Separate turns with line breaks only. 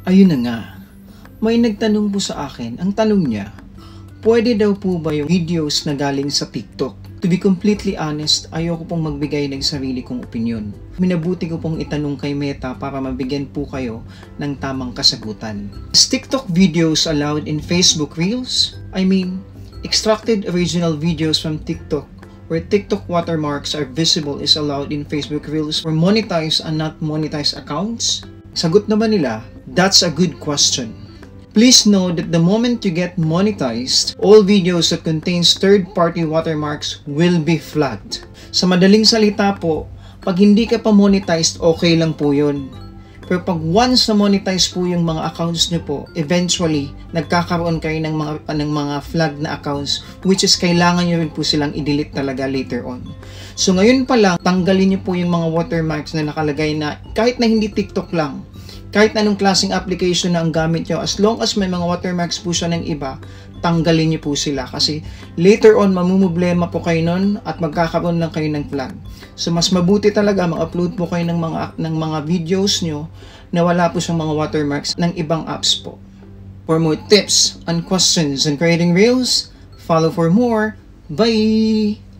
Ayun na nga, may nagtanong po sa akin, ang tanong niya, pwede daw po ba yung videos na galing sa TikTok? To be completely honest, ayoko pong magbigay ng sarili kong opinion. Minabuti ko pong itanong kay Meta para mabigyan po kayo ng tamang kasagutan. Is TikTok videos allowed in Facebook Reels? I mean, extracted original videos from TikTok where TikTok watermarks are visible is allowed in Facebook Reels for monetized and not monetized accounts? Sagot naman nila, that's a good question. Please know that the moment you get monetized, all videos that contains third-party watermarks will be flagged. Sa madaling salita po, pag hindi ka pa monetized, okay lang po yun. Pero pag once na monetize po yung mga accounts nyo po, eventually, nagkakaroon kayo ng mga flag na accounts which is kailangan nyo rin po silang i-delete talaga later on. So ngayon pa lang, tanggalin nyo po yung mga watermarks na nakalagay na kahit na hindi TikTok lang, kahit anong klaseng application na ang gamit nyo, as long as may mga watermarks po siya ng iba, tanggalin nyo po sila. Kasi later on, mamumblema po kayo nun at magkakaroon lang kayo ng flag. So mas mabuti talaga mag-upload po kayo ng mga videos nyo na wala po siyang mga watermarks ng ibang apps po. For more tips and questions on creating Reels, follow for more. Bye!